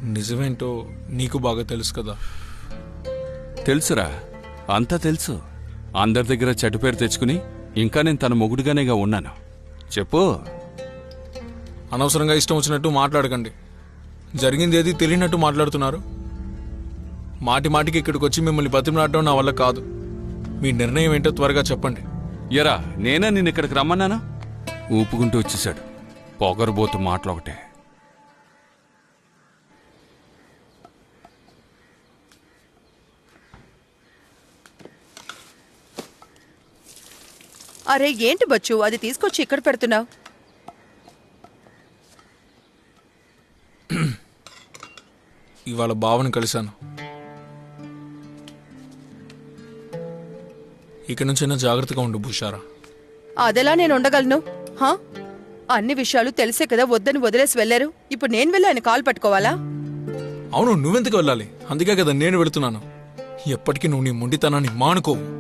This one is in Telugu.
నిజమేంటో నీకు బాగా తెలుసు కదా. తెలుసురా, అంతా తెలుసు. అందరి దగ్గర చెడ్డ పేరు తెచ్చుకుని ఇంకా నేను తన మొగుడుగానేగా ఉన్నాను. చెప్పు. అనవసరంగా ఇష్టం వచ్చినట్టు మాట్లాడకండి. జరిగింది ఏది తెలియనట్టు మాట్లాడుతున్నారు. మాటి మాటికి ఇక్కడికి వచ్చి మిమ్మల్ని బతిమలాడడం నా వల్ల కాదు. మీ నిర్ణయం ఏంటో త్వరగా చెప్పండి. ఎరా, నేనా నిన్ను ఇక్కడికి రమ్మన్నానా? ఊపుకుంటూ వచ్చేసాడు. పొగరబోతు మాటలొకటే. అరే ఏంటి బచ్చు, అది తీసుకొచ్చి ఇక్కడ పెడుతున్నావు? ఇవాళ బావని కలిశాను. ఇక నుంచైనా జాగ్రత్తగా ఉండు భూషారా. అదెలా నేను ఉండగలను? హా, అన్ని విషయాలు తెలిసే కదా వద్దని వదిలేసి వెళ్లారు. ఇప్పుడు నేను వెళ్ళి ఆయన కాలు పట్టుకోవాలా? అవును, నువ్వెందుకు వెళ్ళాలి? అందుకే కదా నేను వెళుతున్నాను. ఎప్పటికీ నువ్వు నీ మొండితనాన్ని మానుకోవు.